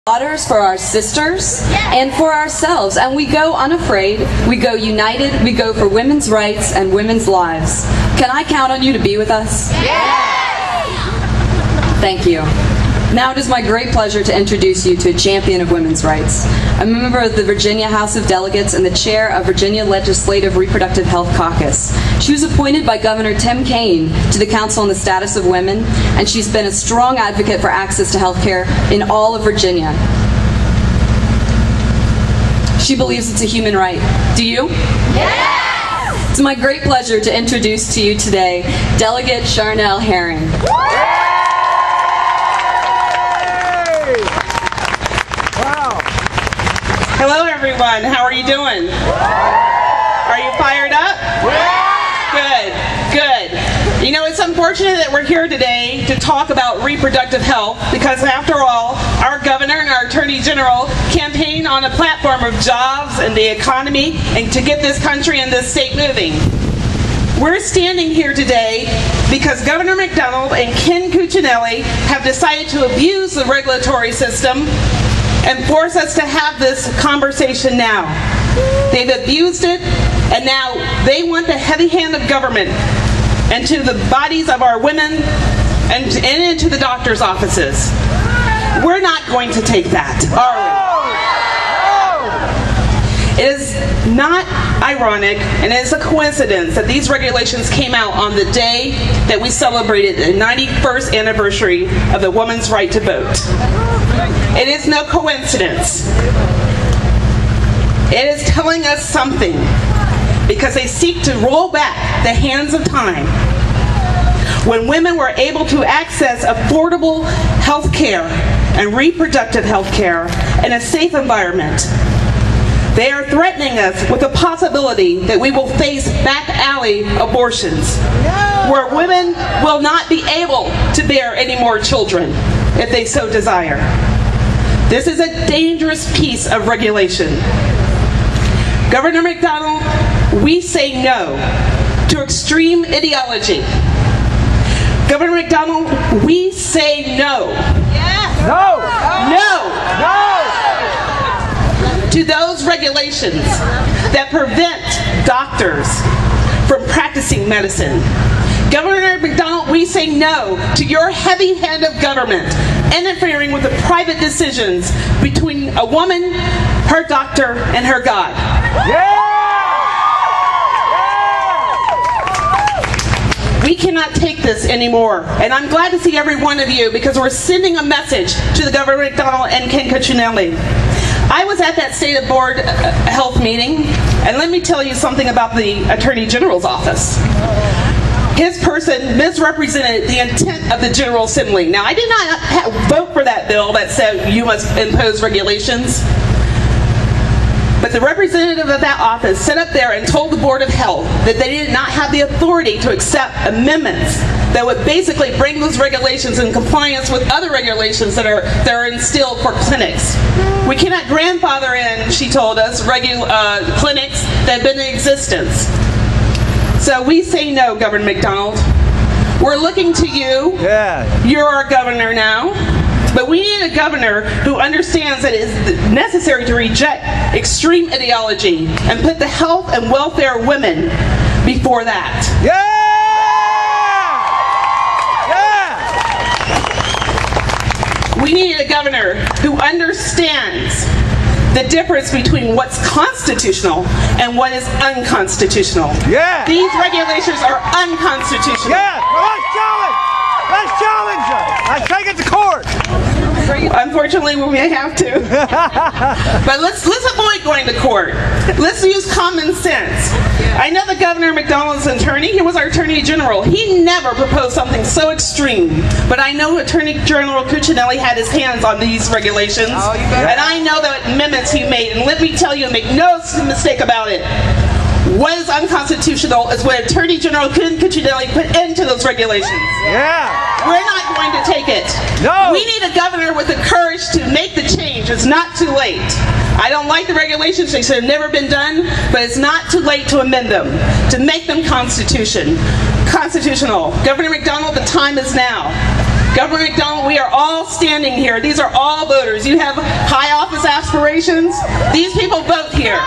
daughters, for our sisters, and for ourselves. And we go unafraid, we go united, we go for women's rights and women's lives. Can I count on you to be with us? Thank you. Now it is my great pleasure to introduce you to a champion of women's rights, a member of the Virginia House of Delegates and the chair of Virginia Legislative Reproductive Health Caucus. She was appointed by Governor Tim Kaine to the Council on the Status of Women, and she's been a strong advocate for access to health care in all of Virginia. She believes it's a human right. Do you? Yes! It's my great pleasure to introduce to you today Delegate Charnel Herring. Hello everyone, how are you doing? Are you fired up? Good. You know, it's unfortunate that we're here today to talk about reproductive health because after all, our governor and our attorney general campaign on a platform of jobs and the economy and to get this country and this state moving. We're standing here today because Governor McDonnell and Ken Cuccinelli have decided to abuse the regulatory system and force us to have this conversation now. They've abused it, and now they want the heavy hand of government into the bodies of our women and into the doctor's offices. We're not going to take that, are we? It is not ironic, and it is a coincidence that these regulations came out on the day that we celebrated the 91st anniversary of the woman's right to vote. It is no coincidence. It is telling us something because they seek to roll back the hands of time when women were able to access affordable health care and reproductive health care in a safe environment. They are threatening us with the possibility that we will face back alley abortions where women will not be able to bear any more children if they so desire. This is a dangerous piece of regulation. Governor McDonnell, we say no to extreme ideology. Governor McDonnell, we say no. No to those regulations that prevent doctors from practicing medicine. Governor McDonnell, we say no to your heavy hand of government interfering with the private decisions between a woman, her doctor, and her God. We cannot take this anymore, and I'm glad to see every one of you because we're sending a message to the Governor McDonnell and Ken Cuccinelli. I was at that State of Board Health meeting, and let me tell you something about the Attorney General's office. His person misrepresented the intent of the General Assembly. Now, I did not vote for that bill that said you must impose regulations. But the representative of that office sat up there and told the Board of Health that they did not have the authority to accept amendments that would basically bring those regulations in compliance with other regulations that are instilled for clinics. We cannot grandfather in, she told us, clinics that have been in existence. So we say no, Governor McDonnell. We're looking to you. You're our governor now. But we need a governor who understands that it is necessary to reject extreme ideology and put the health and welfare of women before that. We need a governor who understands the difference between what's constitutional and what is unconstitutional. These regulations are unconstitutional. Let's challenge her. Let's take it to court. Unfortunately, we may have to. But let's avoid going to court. Let's use common sense. I know the Governor McDonnell's attorney. He was our Attorney General. He never proposed something so extreme. But I know Attorney General Cuccinelli had his hands on these regulations. And I know the amendments he made. And let me tell you, make no mistake about it. What is unconstitutional is what Attorney General Ken Cuccinelli put into those regulations. We're not going to take it. We need a governor with the courage to make the change. It's not too late. I don't like the regulations. They should have never been done, but it's not too late to amend them, to make them constitutional. Governor McDonnell, the time is now. Governor McDonald, we are all standing here. These are all voters. You have high office aspirations. These people vote here.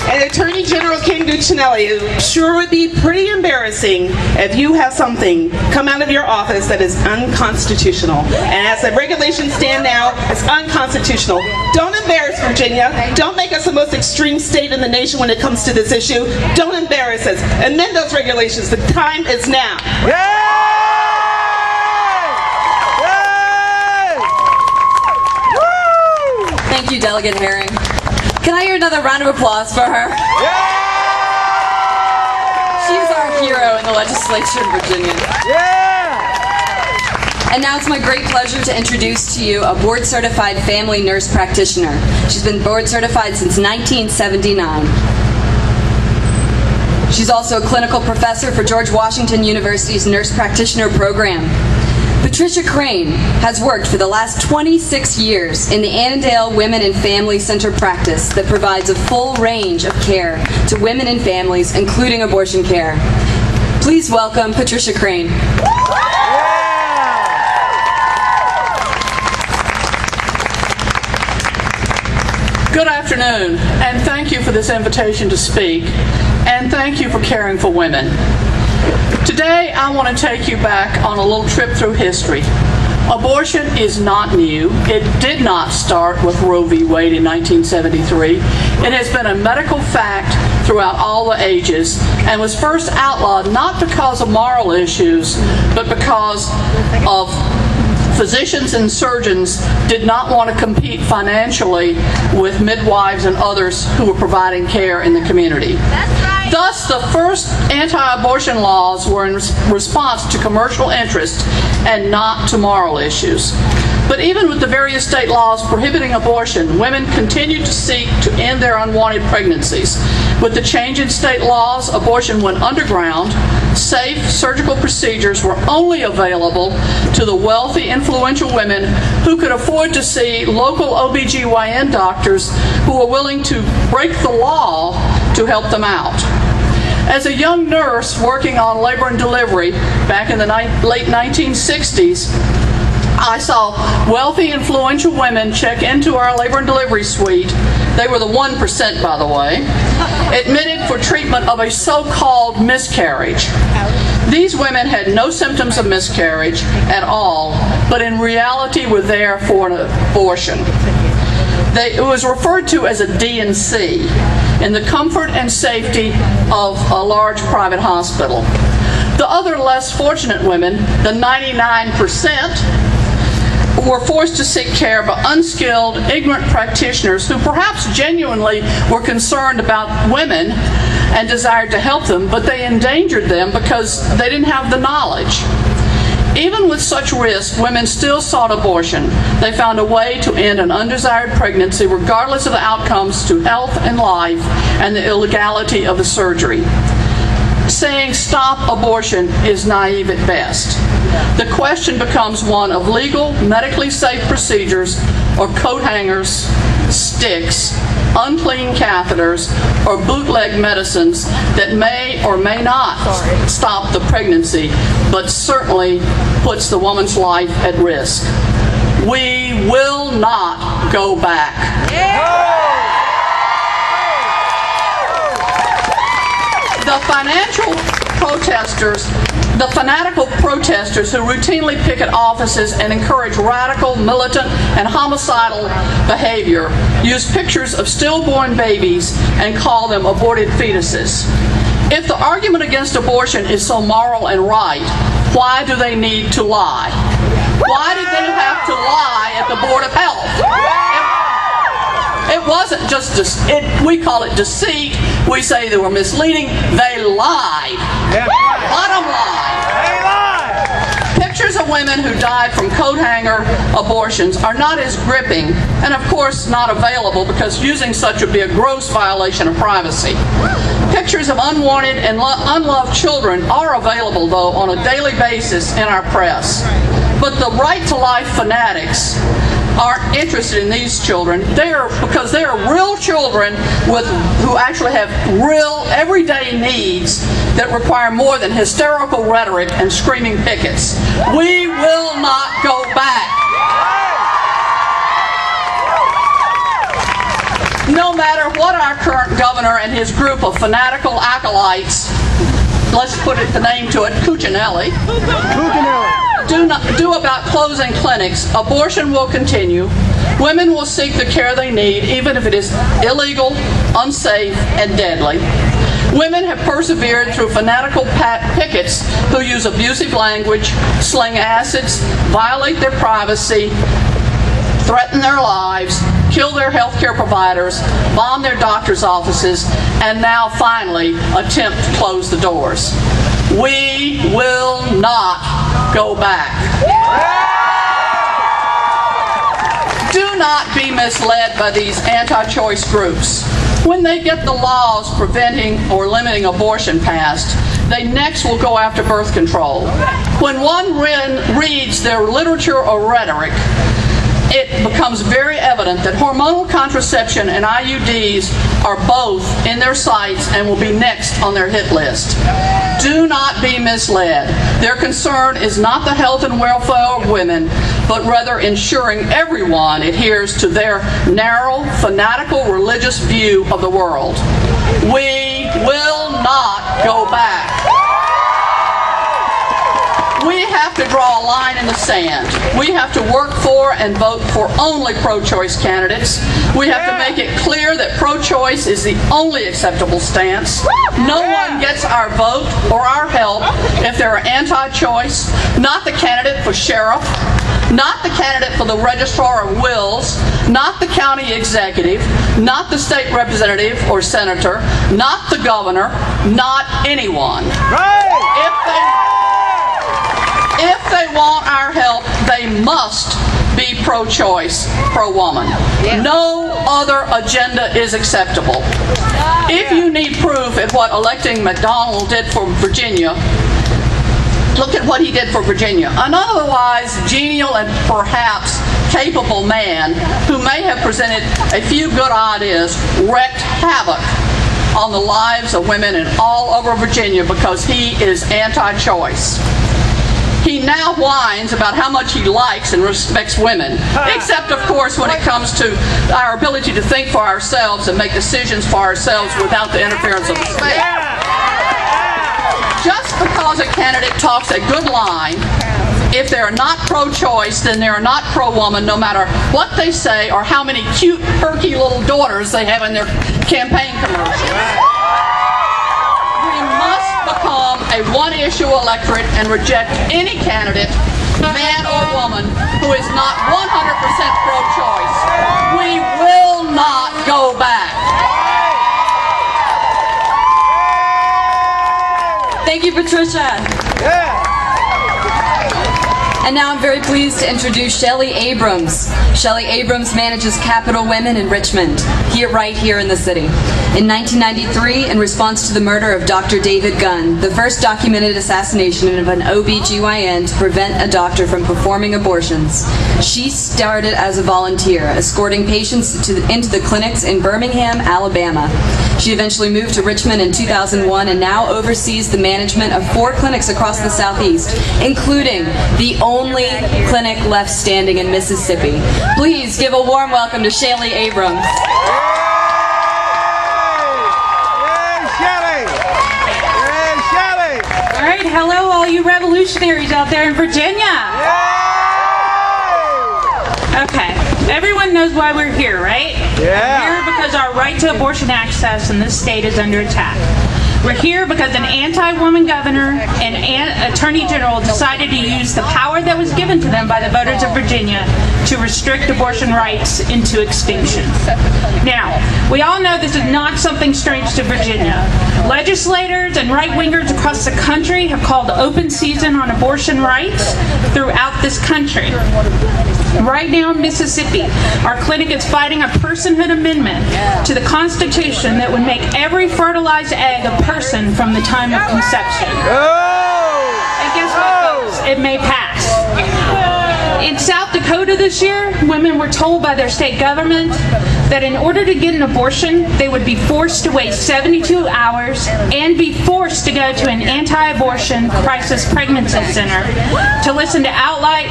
And Attorney General Ken Cuccinelli, it sure would be pretty embarrassing if you have something come out of your office that is unconstitutional. And as the regulations stand now, it's unconstitutional. Don't embarrass Virginia. Don't make us the most extreme state in the nation when it comes to this issue. Don't embarrass us. Amend those regulations. The time is now. Thank you, Delegate Herring. Can I hear another round of applause for her? She's our hero in the legislature in Virginia. And now it's my great pleasure to introduce to you a board-certified family nurse practitioner. She's been board-certified since 1979. She's also a clinical professor for George Washington University's Nurse Practitioner Program. Patricia Crane has worked for the last 26 years in the Annandale Women and Family Center practice that provides a full range of care to women and families, including abortion care. Please welcome Patricia Crane. Good afternoon, and thank you for this invitation to speak, and thank you for caring for women. Today, I want to take you back on a little trip through history. Abortion is not new. It did not start with Roe v. Wade in 1973. It has been a medical fact throughout all the ages and was first outlawed not because of moral issues, but because of physicians and surgeons did not want to compete financially with midwives and others who were providing care in the community. That's right. Thus, the first anti-abortion laws were in response to commercial interest and not to moral issues. But even with the various state laws prohibiting abortion, women continued to seek to end their unwanted pregnancies. With the change in state laws, abortion went underground. Safe surgical procedures were only available to the wealthy, influential women who could afford to see local OBGYN doctors who were willing to break the law to help them out. As a young nurse working on labor and delivery back in the late 1960s, I saw wealthy, influential women check into our labor and delivery suite. They were the 1%, by the way, admitted for treatment of a so-called miscarriage. These women had no symptoms of miscarriage at all, but in reality were there for an abortion. It was referred to as a D&C, in the comfort and safety of a large private hospital. The other less fortunate women, the 99%, were forced to seek care by unskilled, ignorant practitioners who perhaps genuinely were concerned about women and desired to help them, but they endangered them because they didn't have the knowledge. Even with such risk, women still sought abortion. They found a way to end an undesired pregnancy regardless of the outcomes to health and life and the illegality of the surgery. Saying stop abortion is naive at best. The question becomes one of legal, medically safe procedures or coat hangers, sticks, unclean catheters, or bootleg medicines that may or may not stop the pregnancy, but certainly puts the woman's life at risk. We will not go back. The fanatical protesters who routinely picket offices and encourage radical, militant, and homicidal behavior use pictures of stillborn babies and call them aborted fetuses. If the argument against abortion is so moral and right, why do they need to lie? Why did they have to lie at the Board of Health? It wasn't just, we call it deceit. We say they were misleading. They lied. Bottom line. They lied. Pictures of women who died from coat hanger abortions are not as gripping and, of course, not available because using such would be a gross violation of privacy. Pictures of unwanted and unloved children are available, though, on a daily basis in our press. But the Right to Life fanatics aren't interested in these children. Because they are real children who actually have real everyday needs that require more than hysterical rhetoric and screaming pickets. We will not go back. No matter what our current governor and his group of fanatical acolytes, let's put the name to it, Cuccinelli, do about closing clinics, abortion will continue. Women will seek the care they need, even if it is illegal, unsafe, and deadly. Women have persevered through fanatical pickets who use abusive language, sling acids, violate their privacy, threaten their lives, kill their healthcare providers, bomb their doctors' offices, and now finally attempt to close the doors. We will not go back. Do not be misled by these anti-choice groups. When they get the laws preventing or limiting abortion passed, they next will go after birth control. When one reads their literature or rhetoric, it becomes very evident that hormonal contraception and IUDs are both in their sights and will be next on their hit list. Do not be misled. Their concern is not the health and welfare of women, but rather ensuring everyone adheres to their narrow, fanatical religious view of the world. We will not go back. We have to draw a line in the sand. We have to work for and vote for only pro-choice candidates. We have to make it clear that pro-choice is the only acceptable stance. No one gets our vote or our help if they're anti-choice. Not the candidate for sheriff, not the candidate for the registrar of wills, not the county executive, not the state representative or senator, not the governor, not anyone. If they want our help, they must be pro-choice, pro-woman. No other agenda is acceptable. If you need proof at what electing McDonald did for Virginia, look at what he did for Virginia. An otherwise genial and perhaps capable man who may have presented a few good ideas wreaked havoc on the lives of women in all over Virginia because he is anti-choice. He now whines about how much he likes and respects women, except, of course, when it comes to our ability to think for ourselves and make decisions for ourselves without the interference of the state. Just because a candidate talks a good line, if they're not pro-choice, then they're not pro-woman, no matter what they say or how many cute, perky little daughters they have in their campaign commercials. Become a one-issue electorate and reject any candidate, man or woman, who is not 100% pro-choice. We will not go back. Thank you, Patricia. And now I'm very pleased to introduce Shelly Abrams. Shelly Abrams manages Capital Women in Richmond, right here in the city. In 1993, in response to the murder of Dr. David Gunn, the first documented assassination of an OB/GYN to prevent a doctor from performing abortions, she started as a volunteer, escorting patients into the clinics in Birmingham, Alabama. She eventually moved to Richmond in 2001 and now oversees the management of 4 clinics across the Southeast, including the only clinic left standing in Mississippi. Please give a warm welcome to Shelly Abrams. All right, hello all you revolutionaries out there in Virginia. Okay, everyone knows why we're here, right? Yeah. We're here because our right to abortion access in this state is under attack. We're here because an anti-woman governor and attorney general decided to use the power that was given to them by the voters of Virginia to restrict abortion rights into extinction. Now, we all know this is not something strange to Virginia. Legislators and right-wingers across the country have called open season on abortion rights throughout this country. Right now in Mississippi, our clinic is fighting a personhood amendment to the Constitution that would make every fertilized egg a person from the time of conception. And guess what, folks? It may pass. South Dakota this year, women were told by their state government that in order to get an abortion, they would be forced to wait 72 hours and be forced to go to an anti-abortion crisis pregnancy center to listen to outright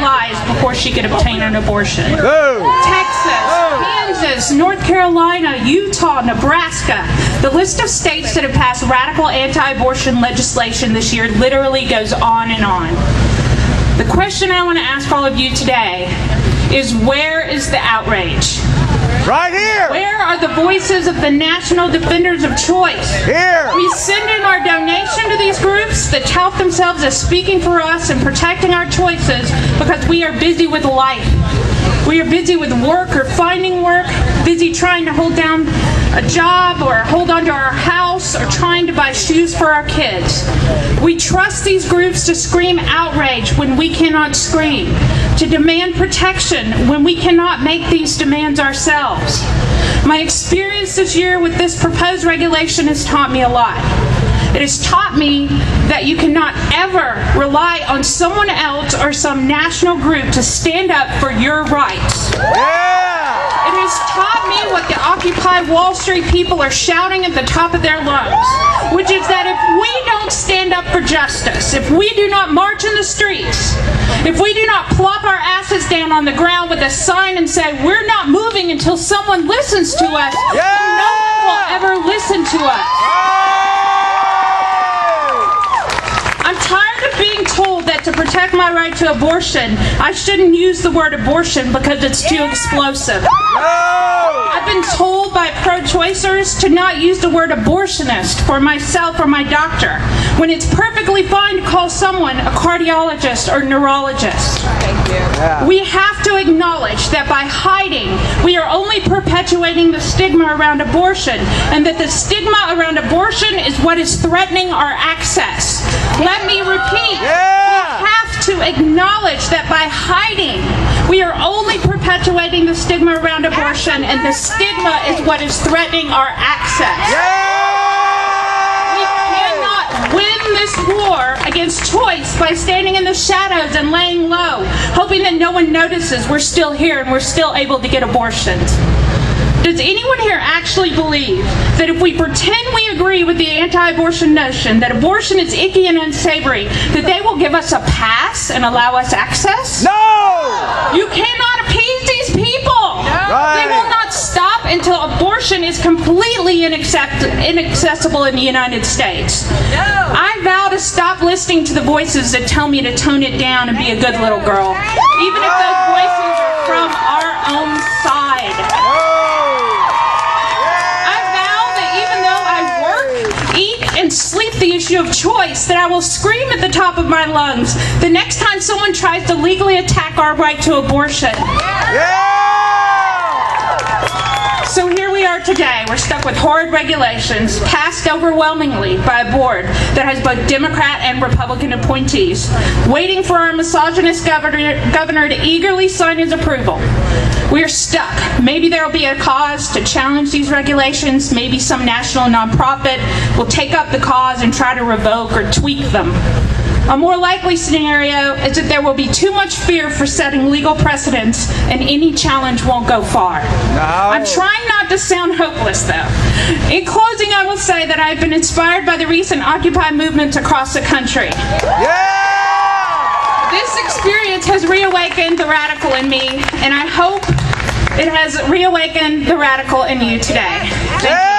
lies before she could obtain an abortion. Texas, Kansas, North Carolina, Utah, Nebraska. The list of states that have passed radical anti-abortion legislation this year literally goes on and on. The question I want to ask all of you today is, where is the outrage? Right here! Where are the voices of the national defenders of choice? Here! We send in our donation to these groups that tout themselves as speaking for us and protecting our choices because we are busy with life. We are busy with work or finding work, busy trying to hold down a job or hold onto our house or trying to buy shoes for our kids. We trust these groups to scream outrage when we cannot scream, to demand protection when we cannot make these demands ourselves. My experience this year with this proposed regulation has taught me a lot. It has taught me that you cannot ever rely on someone else or some national group to stand up for your rights. Yeah! It has taught me what the Occupy Wall Street people are shouting at the top of their lungs, which is that if we don't stand up for justice, if we do not march in the streets, if we do not plop our asses down on the ground with a sign and say, we're not moving until someone listens to us, no one will ever listen to us. I'm tired of being told that to protect my right to abortion, I shouldn't use the word abortion because it's too explosive. I've been told by pro-choicers to not use the word abortionist for myself or my doctor, when it's perfectly fine to call someone a cardiologist or neurologist. We have to acknowledge that by hiding, we are only perpetuating the stigma around abortion, and that the stigma around abortion is what is threatening our access. Let me repeat. We have to acknowledge that by hiding, we are only perpetuating the stigma around abortion, and the stigma is what is threatening our access. We cannot win this war against choice by standing in the shadows and laying low, hoping that no one notices we're still here and we're still able to get abortions. Does anyone here actually believe that if we pretend we agree with the anti-abortion notion that abortion is icky and unsavory, that they will give us a pass and allow us access? No! You cannot appease these people! Right. They will not stop until abortion is completely inaccessible in the United States. I vow to stop listening to the voices that tell me to tone it down and be a good little girl, even if those voices are from our own side. And sleep the issue of choice, that I will scream at the top of my lungs the next time someone tries to legally attack our right to abortion. So here we are today. We're stuck with horrid regulations passed overwhelmingly by a board that has both Democrat and Republican appointees, waiting for our misogynist governor to eagerly sign his approval. We are stuck. Maybe there will be a cause to challenge these regulations. Maybe some national nonprofit will take up the cause and try to revoke or tweak them. A more likely scenario is that there will be too much fear for setting legal precedents and any challenge won't go far. I'm trying not to sound hopeless, though. In closing, I will say that I've been inspired by the recent Occupy movements across the country. This experience has reawakened the radical in me, and I hope it has reawakened the radical in you today. Thank you.